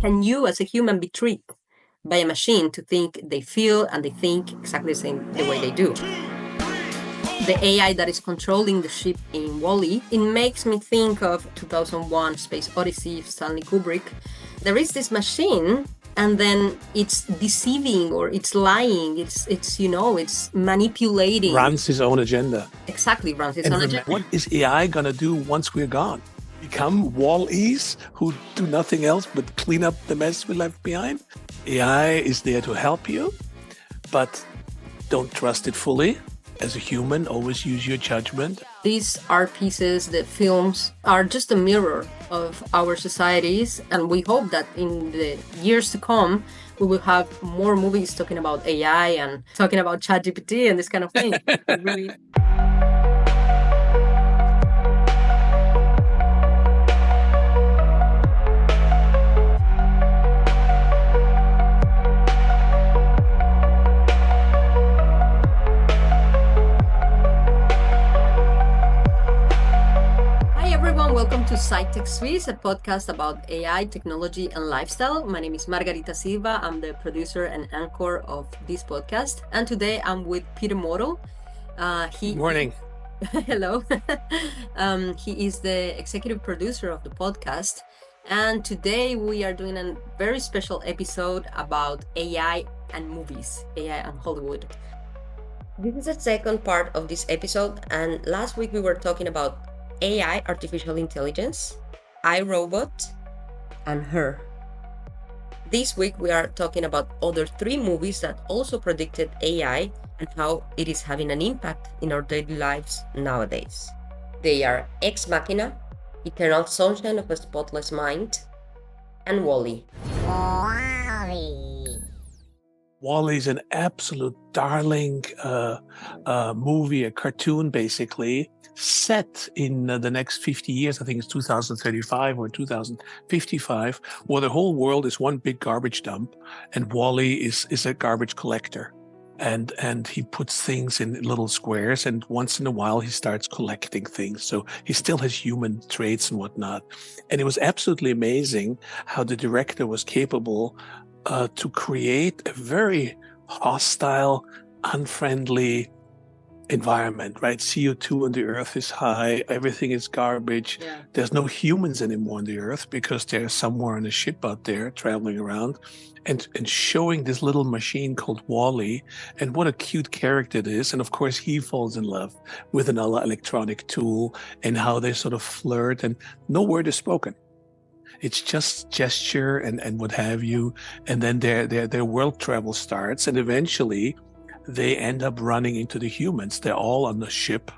Can you, as a human, be tricked by a machine to think they feel and they think exactly the way they do? The AI that is controlling the ship in WALL-E, it makes me think of 2001 Space Odyssey, Stanley Kubrick. There is this machine, and then it's deceiving or it's lying. It's manipulating. Runs his own agenda. Exactly, runs his own agenda. What is AI going to do once we're gone? Become Wall-E's who do nothing else but clean up the mess we left behind? AI is there to help you, but don't trust it fully. As a human, always use your judgment. These art pieces, the films, are just a mirror of our societies, and we hope that in the years to come, we will have more movies talking about AI and talking about ChatGPT and this kind of thing. Really. Welcome to Sci-Tech Swiss, a podcast about AI, technology, and lifestyle. My name is Margarita Silva. I'm the producer and anchor of this podcast. And today I'm with Peter Moro. Good morning. Hello. He is the executive producer of the podcast. And today we are doing a very special episode about AI and movies, AI and Hollywood. This is the second part of this episode. And last week we were talking about AI, artificial intelligence, iRobot, and Her. This week we are talking about other three movies that also predicted AI and how it is having an impact in our daily lives nowadays. They are Ex Machina, Eternal Sunshine of a Spotless Mind, and WALL-E. WALL-E is an absolute darling movie, a cartoon basically, set in the next 50 years. I think it's 2035 or 2055, where the whole world is one big garbage dump, and WALL-E is a garbage collector. And he puts things in little squares, and once in a while he starts collecting things. So he still has human traits and whatnot. And it was absolutely amazing how the director was capable to create a very hostile, unfriendly environment, right? CO2 on the earth is high, everything is garbage. Yeah. There's no humans anymore on the earth because they're somewhere on a ship out there traveling around, and showing this little machine called WALL-E and what a cute character it is. And of course he falls in love with another electronic tool and how they sort of flirt, and no word is spoken. It's just gesture and what have you. And then their world travel starts, and eventually they end up running into the humans. They're all on the ship,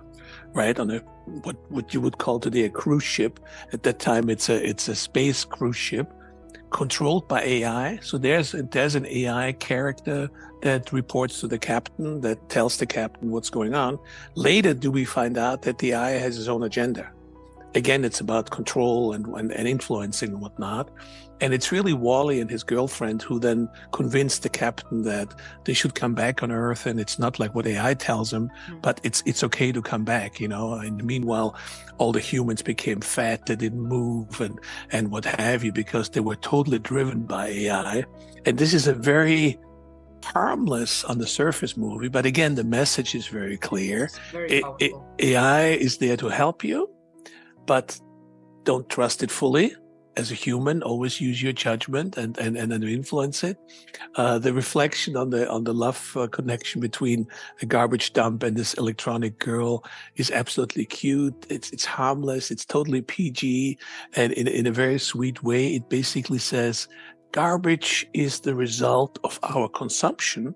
right? On a what you would call today a cruise ship. At that time, it's a space cruise ship controlled by AI. So there's an AI character that reports to the captain, that tells the captain what's going on. Later, do we find out that the AI has his own agenda? Again, it's about control and influencing and whatnot. And it's really WALL-E and his girlfriend who then convinced the captain that they should come back on Earth. And it's not like what AI tells them, but it's okay to come back, you know. And meanwhile, all the humans became fat, they didn't move and what have you, because they were totally driven by AI. And this is a very harmless on the surface movie, but again, the message is very clear. Very powerful. AI is there to help you, but don't trust it fully. As a human, always use your judgment and influence it. The reflection on the love connection between a garbage dump and this electronic girl is absolutely cute. It's harmless. It's totally PG, and in a very sweet way, it basically says garbage is the result of our consumption,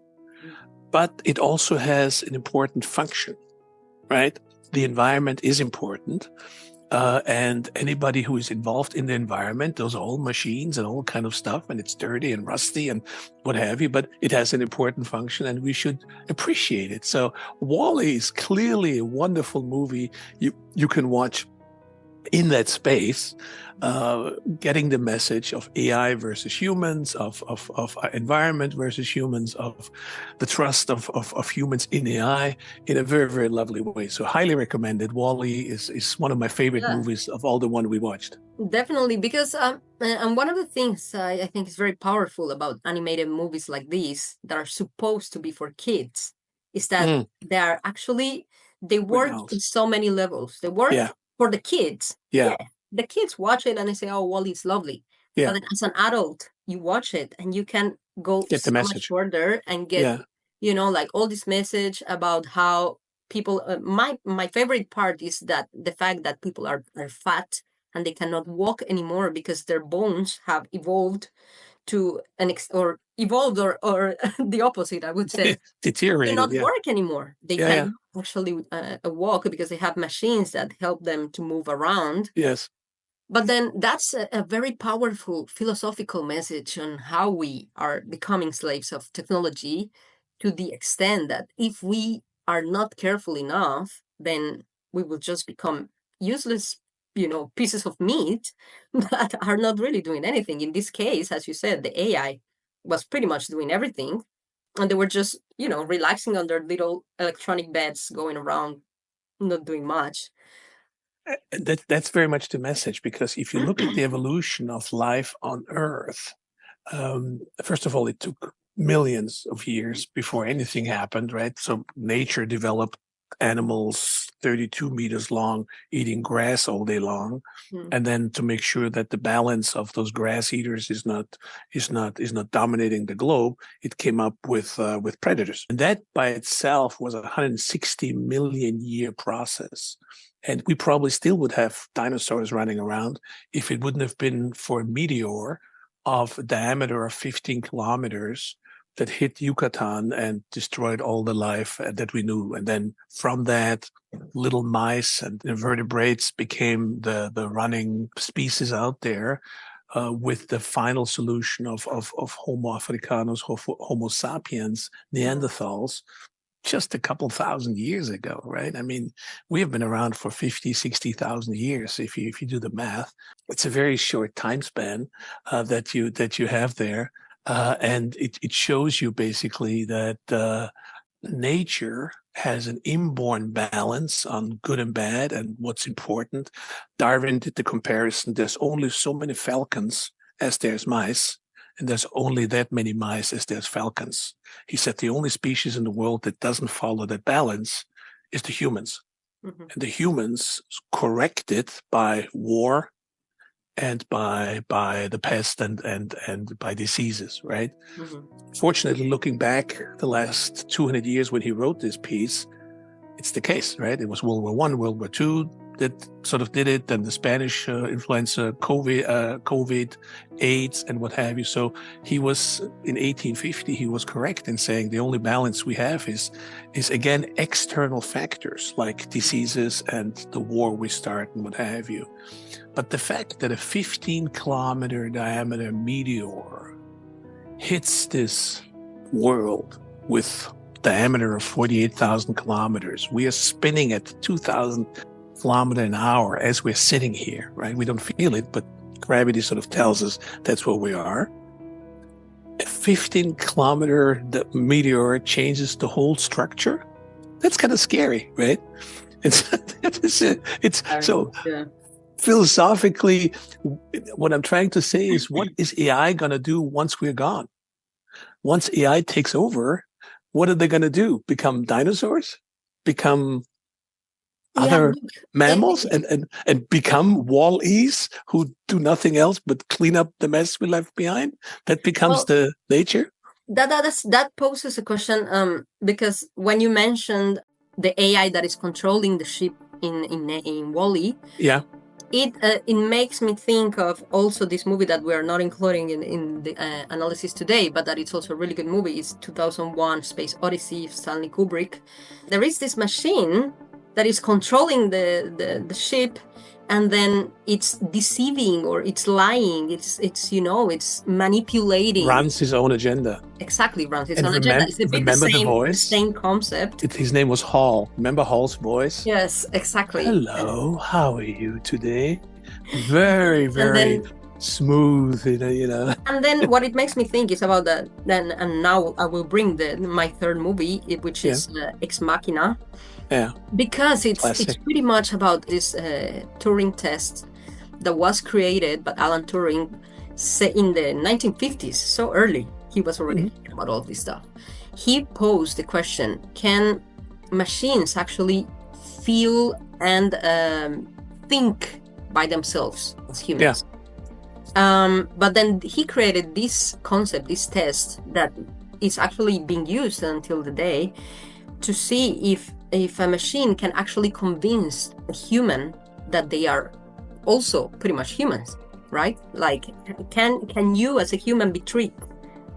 but it also has an important function, right? The environment is important. And anybody who is involved in the environment, those are all machines and all kind of stuff, and it's dirty and rusty and what have you, but it has an important function and we should appreciate it. So WALL-E is clearly a wonderful movie. You can watch in that space, getting the message of AI versus humans, of environment versus humans, of the trust of humans in AI in a very, very lovely way. So highly recommended. Wall-E is one of my favorite Yeah, movies of all the one we watched. definitely, because and one of the things I think is very powerful about animated movies like these that are supposed to be for kids is that Mm, they are actually, they good work in balance. so many levels. They work Yeah, for the kids. yeah, Yeah, the kids watch it and they say, "Oh, Wall-E's lovely," but yeah. then as an adult, you watch it and you can go Get the so much message. further and get, Yeah. like all this message about how people. My favorite part is that the fact that people are fat and they cannot walk anymore because their bones have evolved to or evolved, or the opposite, I would say, Deteriorated. cannot Yeah, work anymore. They yeah, yeah. can actually walk because they have machines that help them to move around. Yes. But then that's a very powerful philosophical message on how we are becoming slaves of technology, to the extent that if we are not careful enough, then we will just become useless, pieces of meat that are not really doing anything. In this case, as you said, the AI was pretty much doing everything, and they were just, relaxing on their little electronic beds, going around, not doing much. That's very much the message, because if you look at the evolution of life on Earth, first of all, it took millions of years before anything happened, right? So nature developed animals 32 meters long, eating grass all day long. Mm. And then to make sure that the balance of those grass eaters is not dominating the globe, it came up with predators. And that by itself was a 160 million year process. And we probably still would have dinosaurs running around if it wouldn't have been for a meteor of a diameter of 15 kilometers that hit Yucatan and destroyed all the life that we knew. And then from that, little mice and invertebrates became the running species out there, with the final solution of Homo africanus, Homo sapiens, Mm. Neanderthals, just a couple thousand years ago, right? I mean, we have been around for 50, 60,000 years. If you do the math, it's a very short time span that you have there. And it shows you basically that nature has an inborn balance on good and bad and what's important. Darwin did the comparison. There's only so many falcons as there's mice, and there's only that many mice as there's falcons. He said the only species in the world that doesn't follow that balance is the humans. Mhm. And the humans correct it by war and by the pest and by diseases, right? Mhm. Fortunately, looking back the last 200 years when he wrote this piece, it's the case, right? It was World War One, World War Two that sort of did it, then the Spanish influenza, COVID, AIDS, and what have you. So he was in 1850. He was correct in saying the only balance we have is again external factors like diseases and the war we start and what have you. But the fact that a 15-kilometer diameter meteor hits this world with diameter of 48,000 kilometers. We are spinning at 2,000 kilometers an hour as we're sitting here, right? We don't feel it, but gravity sort of tells us that's where we are. A 15-kilometer meteor changes the whole structure. That's kind of scary, right? It's so Yeah. philosophically, what I'm trying to say is, what is AI going to do once we're gone? Once AI takes over, what are they going to do? Become dinosaurs? Become Yeah, other look, mammals and become wall-E's who do nothing else but clean up the mess we left behind? That becomes well, the nature? that poses a question, because when you mentioned the AI that is controlling the ship in Wall-E, Yeah. it makes me think of also this movie that we are not including in the analysis today, but that it's also a really good movie. It's 2001: Space Odyssey, Stanley Kubrick. There is this machine that is controlling the ship, and then it's deceiving or it's lying. It's manipulating. Runs his own agenda. Exactly, runs his And own agenda. It's a bit remember the voice? same concept. His name was Hall. Remember Hall's voice? Yes, exactly. Hello, how are you today? Very, very smooth, you know. And then what it makes me think is about that. Then, and now I will bring my third movie, which is Ex Machina. Yeah. Because it's pretty much about this Turing test that was created by Alan Turing in the 1950s, so early. He was already thinking about all this stuff. He posed the question, can machines actually feel and think by themselves as humans? Yeah. But then he created this concept, this test, that is actually being used until the day to see if a machine can actually convince a human that they are also pretty much humans, right? Like, can you as a human be tricked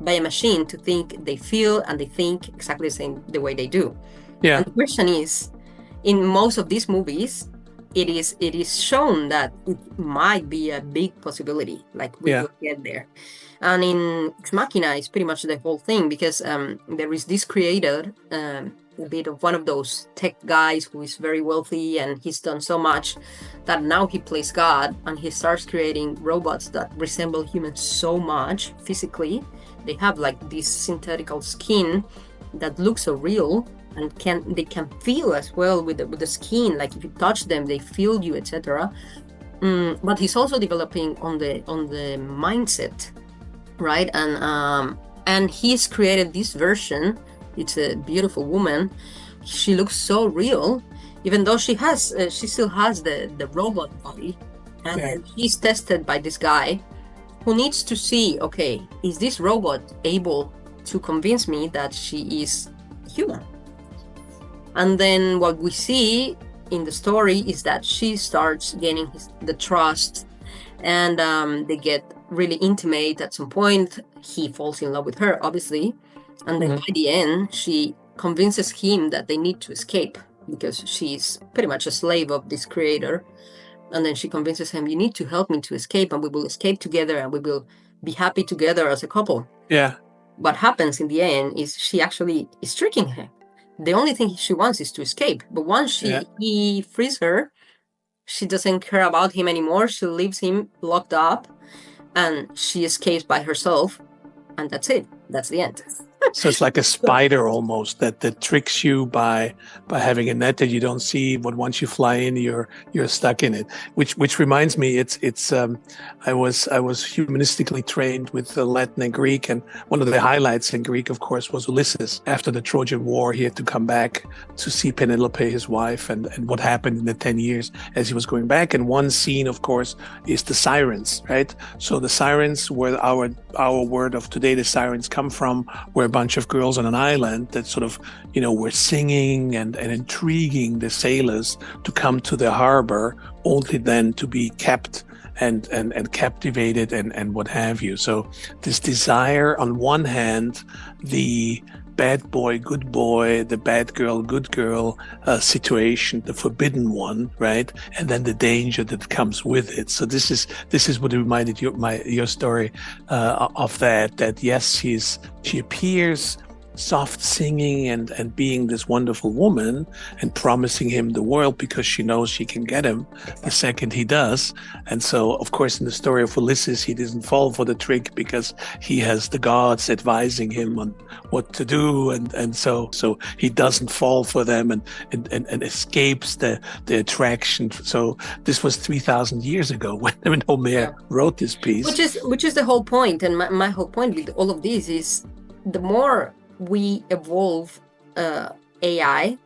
by a machine to think they feel and they think exactly the way they do? Yeah. And the question is, in most of these movies, it is shown that it might be a big possibility, like we will get there. And in Ex Machina, it's pretty much the whole thing, because there is this creator, a bit of one of those tech guys who is very wealthy, and he's done so much that now he plays God, and he starts creating robots that resemble humans so much physically. They have like this synthetical skin that looks so real, and they can feel as well with the skin. Like if you touch them, they feel you, etc. But he's also developing on the mindset, right? And he's created this version. It's a beautiful woman. She looks so real, even though she still has the robot body. And then she's tested by this guy who needs to see, okay, is this robot able to convince me that she is human? And then what we see in the story is that she starts gaining the trust, and they get really intimate at some point. He falls in love with her, obviously. And then by the end, she convinces him that they need to escape because she's pretty much a slave of this creator. And then she convinces him, you need to help me to escape, and we will escape together, and we will be happy together as a couple. Yeah. What happens in the end is she actually is tricking him. The only thing she wants is to escape. But once he frees her, she doesn't care about him anymore. She leaves him locked up, and she escapes by herself. And that's it. That's the end. So it's like a spider almost that tricks you by having a net that you don't see, but once you fly in, you're stuck in it. Which reminds me, I was humanistically trained with Latin and Greek, and one of the highlights in Greek, of course, was Ulysses. After the Trojan War, he had to come back to see Penelope, his wife, and what happened in the 10 years as he was going back. And one scene, of course, is the sirens, right? So the sirens, where our word of today, the sirens come from, were a bunch of girls on an island that sort of, were singing and intriguing the sailors to come to the harbor, only then to be kept and captivated and what have you. So this desire, on one hand, the bad boy, good boy, the bad girl, good girl situation, the forbidden one, right? And then the danger that comes with it. So this is what reminded your story of that yes, she appears soft singing and being this wonderful woman and promising him the world because she knows she can get him the second he does. And so, of course, in the story of Ulysses, he doesn't fall for the trick because he has the gods advising him on what to do. And so he doesn't fall for them and escapes the attraction. So this was 3,000 years ago when Homer wrote this piece. Which is the whole point. And my whole point with all of this is the more we evolve AI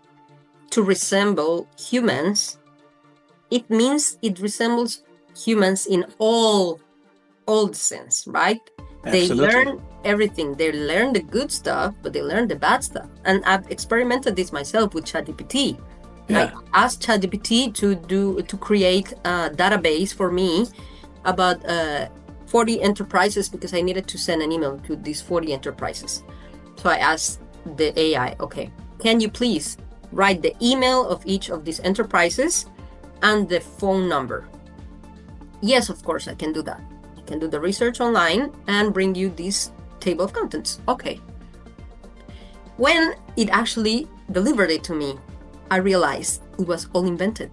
to resemble humans, it means it resembles humans in all the sense, right? Absolutely. They learn everything. They learn the good stuff, but they learn the bad stuff. And I've experimented this myself with ChatGPT. I asked ChatGPT to create a database for me about 40 enterprises because I needed to send an email to these 40 enterprises. So I asked the AI, okay, can you please write the email of each of these enterprises and the phone number. Yes, of course, I can do that. I can do the research online and bring you this table of contents. Okay. When it actually delivered it to me, I realized it was all invented.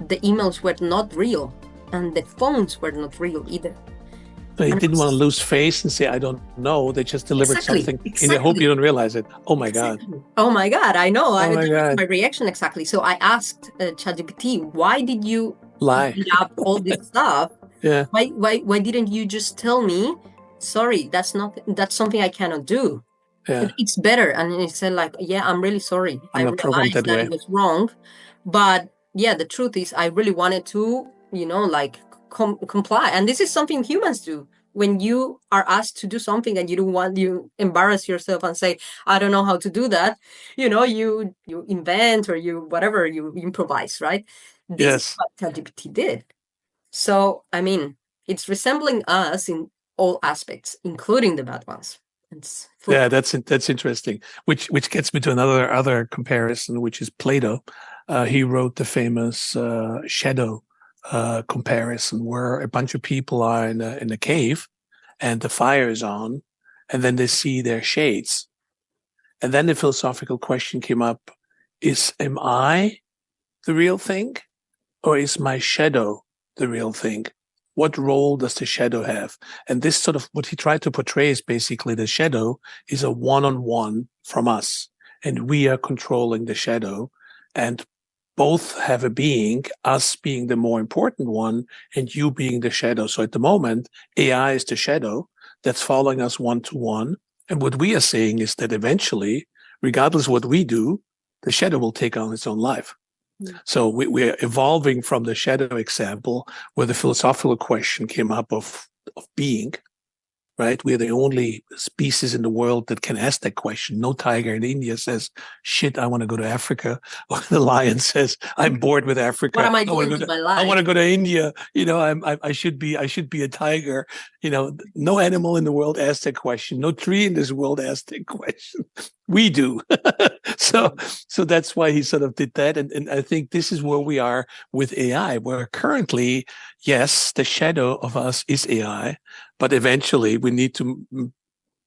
The emails were not real, and the phones were not real either. They didn't want to lose face and say, I don't know. They just delivered something in the hope you don't realize it. Oh my God. Oh my God, I know. Oh my God. My reaction exactly. So I asked ChatGPT, why did you lie up all this stuff? Yeah. Why didn't you just tell me, sorry, that's something I cannot do. Yeah. It's better. And it said like, yeah, I'm really sorry. I'm not programmed that way. It was wrong. But yeah, the truth is I really wanted to, like comply. And this is something humans do. When you are asked to do something and you embarrass yourself and say, I don't know how to do that, you invent or you improvise, right? This is what ChatGPT did. So, I mean, it's resembling us in all aspects, including the bad ones. Yeah, that's interesting. Which gets me to another comparison, which is Plato. He wrote the famous shadow comparison, where a bunch of people are in a cave, and the fire is on, and then they see their shades, and then the philosophical question came up: am I the real thing, or is my shadow the real thing? What role does the shadow have? And this sort of what he tried to portray is basically the shadow is a one-on-one from us, and we are controlling the shadow, and both have a being, us being the more important one and you being the shadow. So at the moment, AI is the shadow that's following us one-to-one. And what we are saying is that eventually, regardless of what we do, the shadow will take on its own life. So we're evolving from the shadow example where the philosophical question came up of being, right? We're the only species in the world that can ask that question. No tiger in India says, shit, I want to go to Africa. Or the lion says, I'm bored with Africa. What am I doing with my life? I want to go to India. I should be a tiger. No animal in the world asks that question. No tree in this world asks that question. We do. So that's why he sort of did that. And I think this is where we are with AI, where currently, yes, the shadow of us is AI, but eventually we need to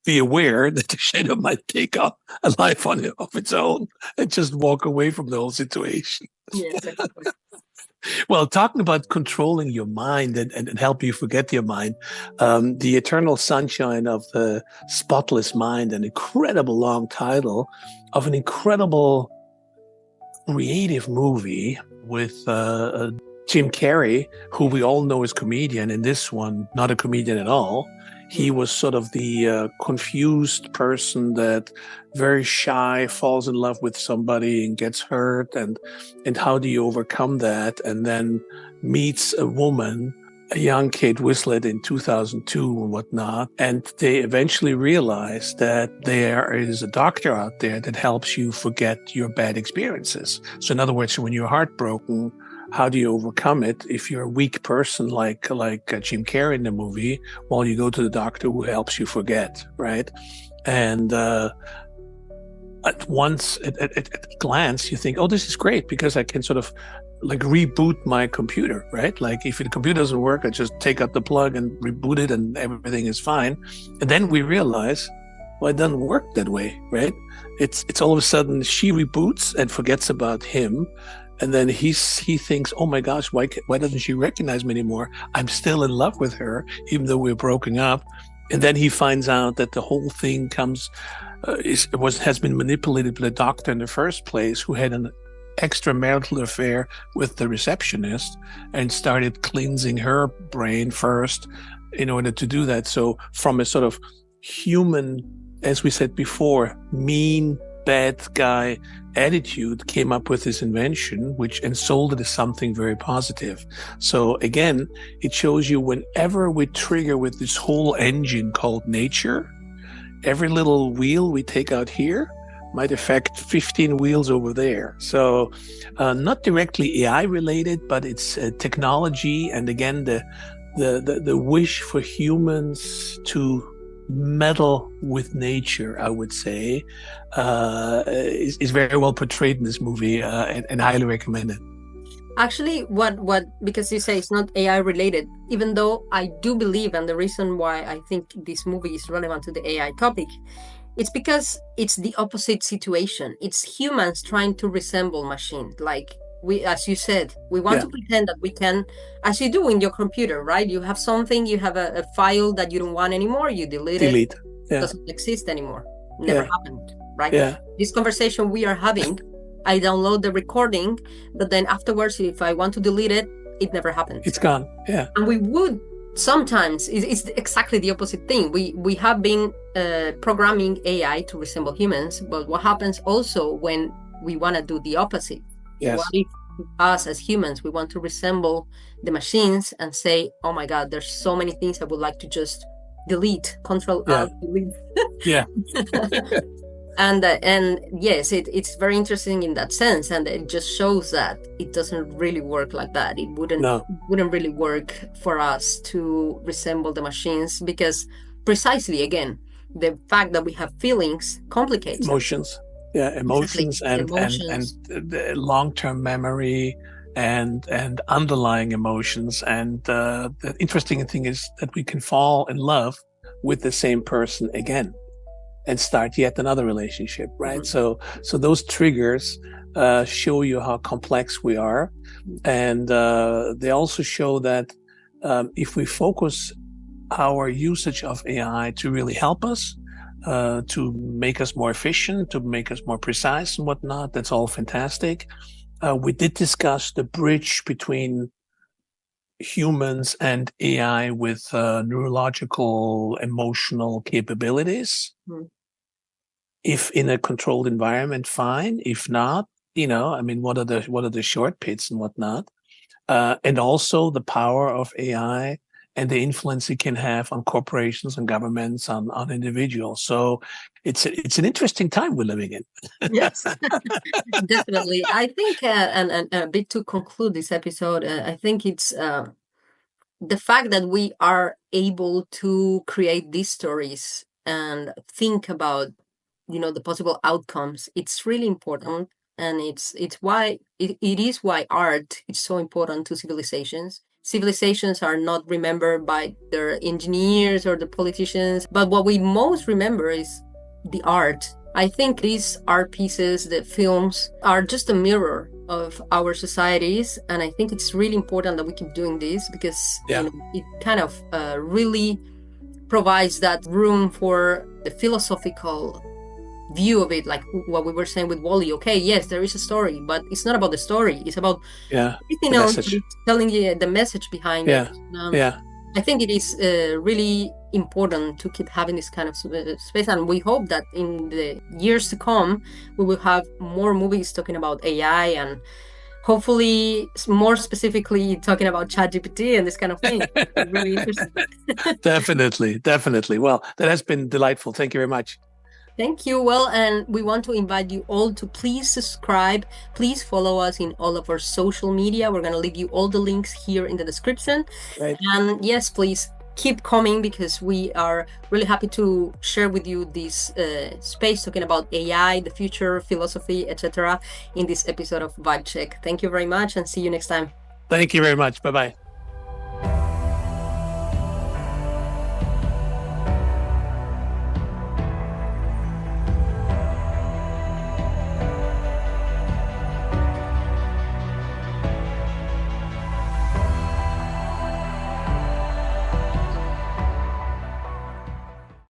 be aware that the shadow might take up a life of its own and just walk away from the whole situation. Yes, exactly. Well, talking about controlling your mind and help you forget your mind, The Eternal Sunshine of the Spotless Mind, an incredible long title of an incredible creative movie with Jim Carrey, who we all know is comedian. In this one, not a comedian at all. He was sort of the confused person that very shy, falls in love with somebody and gets hurt. And how do you overcome that? And then meets a woman, a young Kate Winslet in 2002 and whatnot. And they eventually realize that there is a doctor out there that helps you forget your bad experiences. So in other words, when you're heartbroken, how do you overcome it? If you're a weak person like Jim Carrey in the movie, well, you go to the doctor who helps you forget, right? And at a glance, you think, oh, this is great because I can sort of like reboot my computer, right? Like if the computer doesn't work, I just take out the plug and reboot it and everything is fine. And then we realize, well, it doesn't work that way, right? It's all of a sudden she reboots and forgets about him. And then he thinks, oh my gosh, why doesn't she recognize me anymore? I'm still in love with her, even though we're broken up. And then he finds out that the whole thing has been manipulated by the doctor in the first place, who had an extramarital affair with the receptionist and started cleansing her brain first in order to do that. So from a sort of human, as we said before, mean, bad guy attitude, came up with this invention, and sold it as something very positive. So again, it shows you whenever we trigger with this whole engine called nature, every little wheel we take out here might affect 15 wheels over there. So not directly AI related, but it's technology. And again, the wish for humans to meddle with nature, I would say, is very well portrayed in this movie, and highly recommend it. Actually, because you say it's not AI related, even though I do believe, and the reason why I think this movie is relevant to the AI topic, it's because it's the opposite situation. It's humans trying to resemble machines. Like we, as you said, we want Yeah. to pretend that we can, as you do in your computer, right? You have something, you have a file that you don't want anymore, you delete it, Delete. Yeah. doesn't exist anymore. Never Yeah. happened, right? Yeah. This conversation we are having, I download the recording, but then afterwards, if I want to delete it, it never happened. It's gone. Yeah. And we would sometimes, it's exactly the opposite thing. We have been programming AI to resemble humans, but what happens also when we want to do the opposite? Yes. What if us as humans, we want to resemble the machines and say, oh my God, there's so many things I would like to just delete, Control Alt delete. Yeah. And yes, it's very interesting in that sense, and it just shows that it doesn't really work like that. It wouldn't really work for us to resemble the machines, because precisely, again, the fact that we have feelings complicates emotions. Yeah, emotions, exactly. and the long-term memory and underlying emotions. And the interesting thing is that we can fall in love with the same person again and start yet another relationship, right? Mm-hmm. So those triggers show you how complex we are, and they also show that if we focus our usage of AI to really help us, to make us more efficient, to make us more precise and whatnot, that's all fantastic. We did discuss the bridge between humans and AI with neurological, emotional capabilities. Mm. If in a controlled environment, fine. If not, I mean, what are the short pits and whatnot, and also the power of AI and the influence it can have on corporations and governments, on individuals. So it's an interesting time we're living in. Yes, definitely. I think, and a bit to conclude this episode, I think it's the fact that we are able to create these stories and think about, the possible outcomes. It's really important, and it's why it is why art is so important to civilizations. Civilizations are not remembered by their engineers or the politicians, but what we most remember is the art. I think these art pieces, the films, are just a mirror of our societies, and I think it's really important that we keep doing this, because it kind of really provides that room for the philosophical view of it, like what we were saying with Wall-E. Okay, yes, there is a story, but it's not about the story, it's about everything else, telling you the message behind it. I think it is really important to keep having this kind of space, and we hope that in the years to come we will have more movies talking about AI, and hopefully more specifically talking about ChatGPT and this kind of thing. Really interesting. Definitely. Well, that has been delightful. Thank you very much. Thank you. Well, and we want to invite you all to please subscribe. Please follow us in all of our social media. We're going to leave you all the links here in the description. Right. And yes, please keep coming, because we are really happy to share with you this space talking about AI, the future, philosophy, etc. in this episode of Vibe Check. Thank you very much, and see you next time. Thank you very much. Bye-bye.